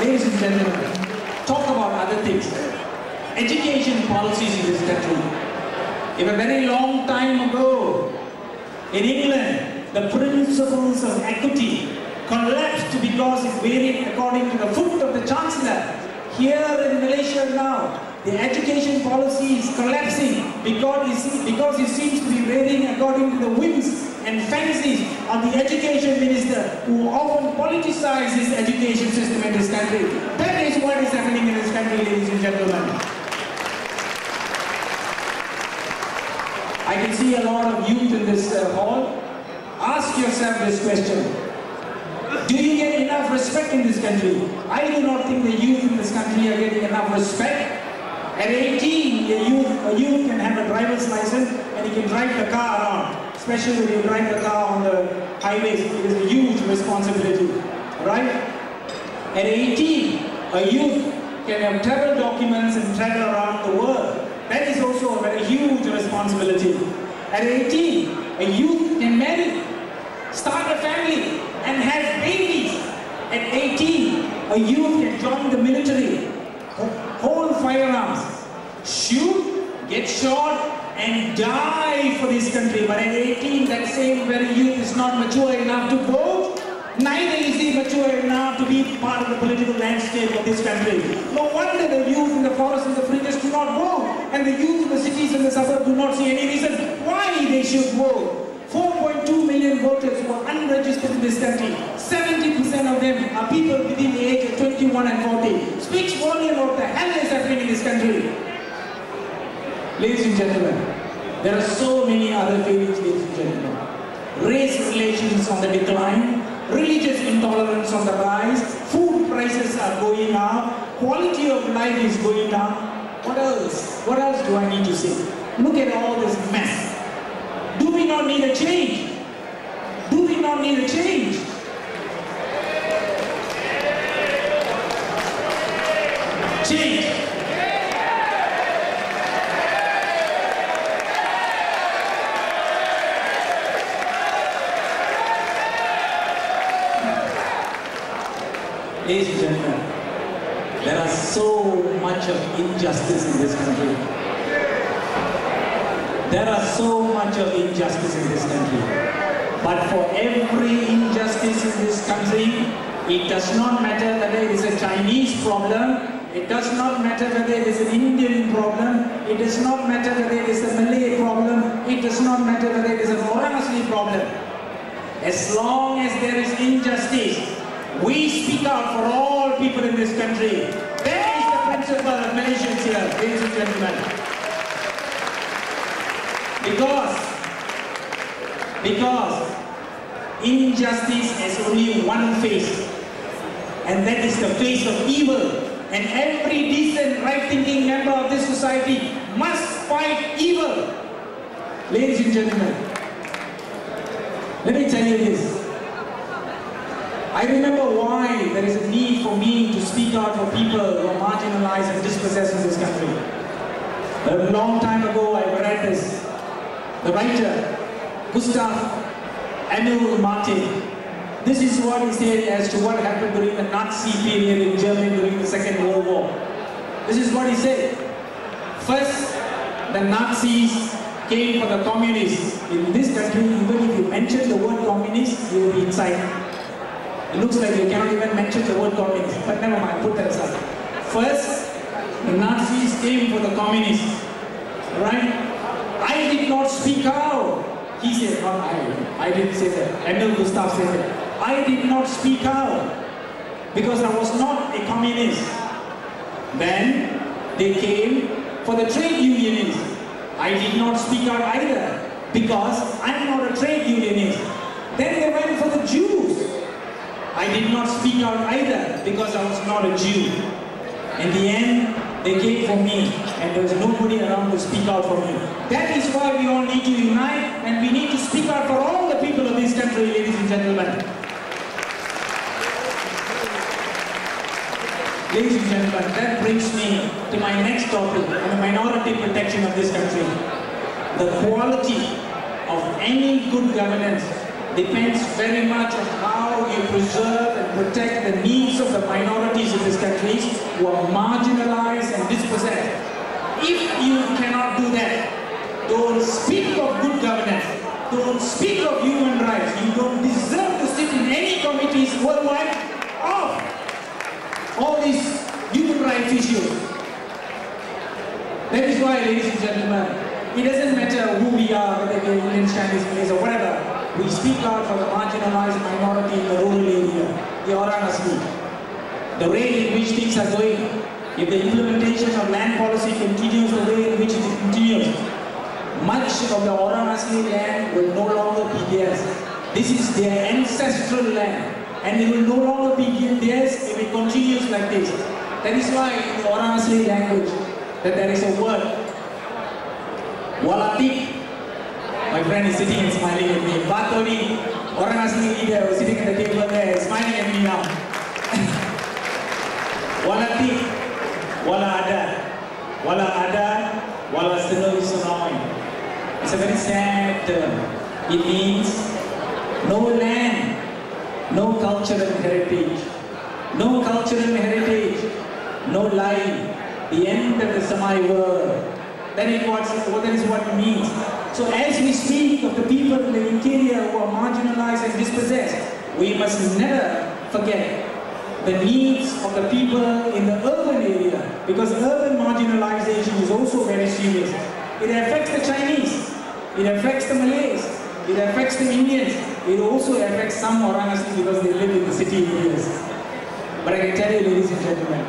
Ladies and gentlemen, talk about other things. Education policies in this country. In a very long time ago, in England, the principles of equity collapsed because it varied according to the foot of the Chancellor. Here in Malaysia now, the education policy is collapsing because it seems to be varying according to the whims and fantasies of the education minister, who often politicize this education system in this country. That is what is happening in this country, ladies and gentlemen. I can see a lot of youth in this hall. Ask yourself this question. Do you get enough respect in this country? I do not think the youth in this country are getting enough respect. At 18, a youth can have a driver's license and he can drive the car around. Especially when you drive the car on the highways, it is a huge responsibility. Right? At 18, a youth can have travel documents and travel around the world. That is also a very huge responsibility. At 18, a youth can marry, start a family, and have babies. At 18, a youth can join the military, hold firearms, shoot, get shot, and die for this country. But at 18, that same very youth is not mature enough to vote. Neither is he mature enough to be part of the political landscape of this country. No wonder the youth in the forest and the fringes do not vote, and the youth in the cities and the suburbs do not see any reason why they should vote. 4.2 million voters who are unregistered in this country. 70% of them are people within the age of 21 and 40. Speaks volume of what the hell is happening in this country. Ladies and gentlemen, there are so many other failings, ladies and gentlemen. Race relations on the decline, religious intolerance on the rise, food prices are going up, quality of life is going down. What else? What else do I need to say? Look at all this mess. Do we not need a change? Do we not need a change? Change. Ladies and gentlemen, there are so much of injustice in this country. There are so much of injustice in this country. But for every injustice in this country, it does not matter whether it is a Chinese problem, it does not matter whether it is an Indian problem, it does not matter whether it is a Malay problem, it does not matter whether it is a Varanasi problem. As long as there is injustice, we speak out for all people in this country. That is the principle of Malaysians here, ladies and gentlemen. Because injustice has only one face, and that is the face of evil. And every decent, right-thinking member of this society must fight evil. Ladies and gentlemen, let me tell you this. I remember why there is a need for me to speak out for people who are marginalized and dispossessed in this country. A long time ago, I read this. The writer, Gustav Emil Martin. This is what he said as to what happened during the Nazi period in Germany during the Second World War. This is what he said. First, the Nazis came for the communists. In this country, even if you mention the word communist, you will be inside. It looks like you cannot even mention the word communist, but never mind, put that aside. First, the Nazis came for the communists, right? I did not speak out. He said, not I didn't say that. Emil Gustav said that. I did not speak out because I was not a communist. Then they came for the trade unionists. I did not speak out either because I'm not a trade unionist. Then they went for the Jews. I did not speak out either because I was not a Jew. In the end, they came for me and there was nobody around to speak out for me. That is why we all need to unite and we need to speak out for all the people of this country, ladies and gentlemen. Ladies and gentlemen, that brings me to my next topic on the minority protection of this country. The quality of any good governance depends very much on how you preserve and protect the needs of the minorities in this country who are marginalized and dispossessed. If you cannot do that, don't speak of good governance, don't speak of human rights, you don't deserve to sit in any committees worldwide of all these human rights issues. That is why, ladies and gentlemen, it doesn't matter who we are, whether we're Indian, Chinese, Malaysian, or whatever. We speak out for the marginalized minority in the rural area, the Orang Asli. The rate in which things are going, if the implementation of land policy continues the way in which it continues, much of the Orang Asli land will no longer be theirs. This is their ancestral land, and it will no longer be theirs if it continues like this. That is why in the Orang Asli language, that there is a word, Walatik. My friend is sitting and smiling at me. Batoli, Orang Asli leader was sitting at the table there, smiling at me now. Walatik, wala ada, wala senoy sonoy. It's a very sad term. It means no land, no cultural heritage, no cultural heritage, no life, the end of the Samai world. That is what it means. So as we speak of the people in the interior who are marginalized and dispossessed, we must never forget the needs of the people in the urban area, because urban marginalization is also very serious. It affects the Chinese, it affects the Malays, it affects the Indians, it also affects some Orang Asli because they live in the city areas. But I can tell you, ladies and gentlemen,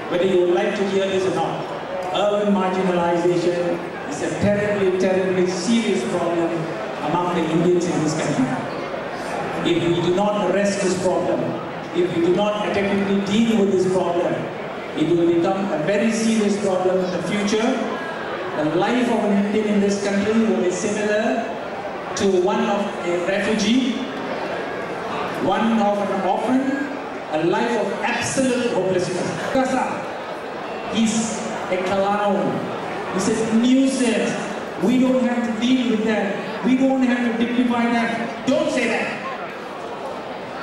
whether you would like to hear this or not, urban marginalization is a terribly, terribly serious problem among the Indians in this country. If we do not arrest this problem, if we do not adequately deal with this problem, it will become a very serious problem in the future. The life of an Indian in this country will be similar to one of a refugee, one of an orphan, a life of absolute hopelessness. Kasa is a clown. He's a nuisance. We don't have to deal with that. We don't have to dignify that. Don't say that.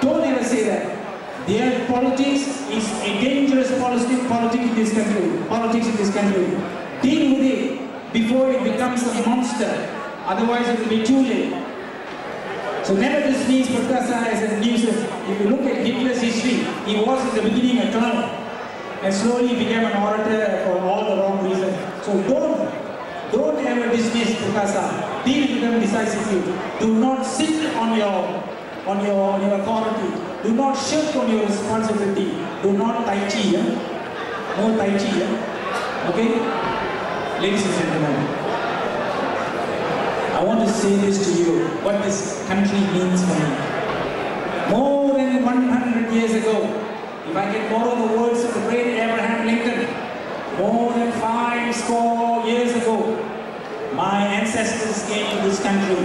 Don't ever say that. Their politics is a dangerous politics in this country. Deal with it before it becomes a monster. Otherwise it will be too late. So never dismiss Perkasa as a nuisance. If you look at Hitler's history, he was in the beginning a clown and slowly became an orator for all the wrong reasons. So don't ever dismiss Perkasa. Deal with them decisively. Do not sit on your authority. Do not shirk on your responsibility. Do not Tai Chi. No Tai Chi. Okay? Ladies and gentlemen, I want to say this to you, what this country means for me. More than 100 years ago, if I can borrow the words of the great Abraham Lincoln, more than 50 years ago, my ancestors came to this country.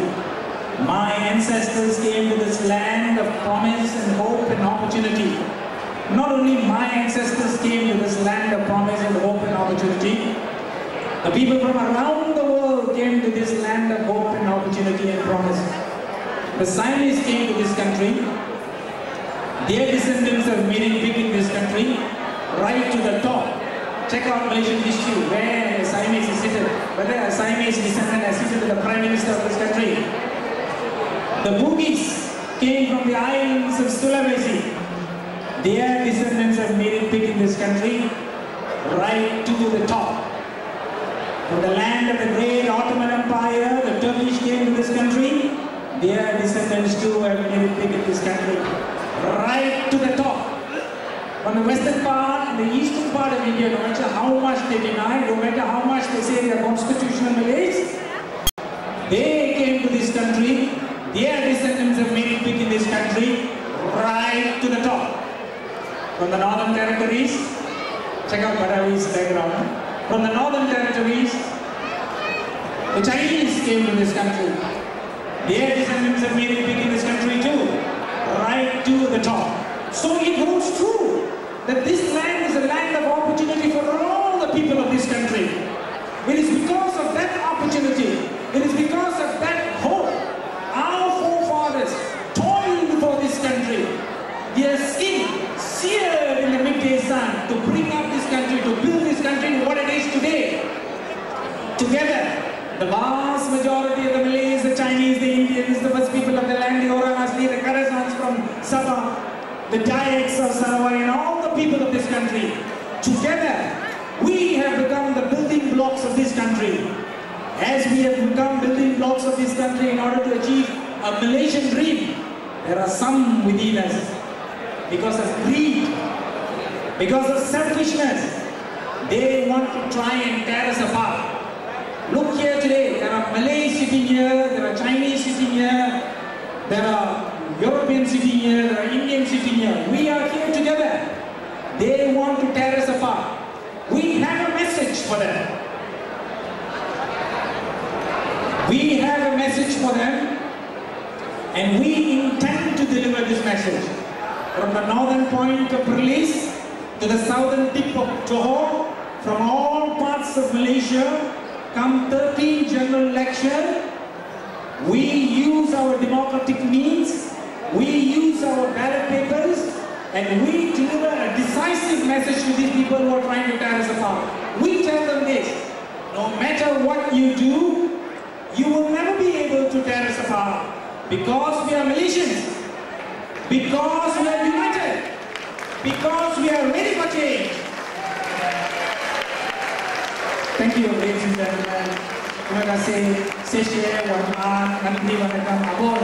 My ancestors came to this land of promise and hope and opportunity. Not only my ancestors came to this land of promise and hope and opportunity, the people from around the world came to this land of hope and opportunity and promise. The Siamese came to this country. Their descendants have made it big in this country, right to the top. Check out Malaysian history, where a Siamese is seated, whether a Siamese descendant is seated as the Prime Minister of this country. The Bugis came from the islands of Sulawesi. Their descendants have made it big in this country, right to the top. From the land of the great Ottoman Empire, the Turkish came to this country. Their descendants too have made it big in this country, right to the top. From the western part, the eastern part of India, no matter how much they deny, no matter how much they say they are constitutional Malays, they came to this country. Their descendants have made it big in this country, right to the top. From the northern territories, check out Badawi's background. From the northern territories, the Chinese came to this country. Their descendants have made it big in this country too, right to the top. So it holds true that this land is a land of opportunity for all the people of this country. It is because of that opportunity, it is because of that hope, our forefathers the Dayaks of Sarawak and all the people of this country. Together, we have become the building blocks of this country. As we have become building blocks of this country in order to achieve a Malaysian dream, there are some within us, because of greed, because of selfishness, they want to try and tear us apart. Look here today, there are Malays sitting here, there are Chinese sitting here, there are Europeans sitting here, there are Indians sitting here. We are here together. They want to tear us apart. We have a message for them. We have a message for them, and we intend to deliver this message. From the northern point of Perlis to the southern tip of Johor, from all parts of Malaysia, come 13 general election, we use our democratic means, we use our ballot papers, and we deliver a decisive message to these people who are trying to tear us apart. We tell them this: no matter what you do, you will never be able to tear us apart, because we are Malaysians, because we are united, because we are ready for change. Thank you, ladies and gentlemen. Terima kasih. Saya Wa'an, nanti akan abor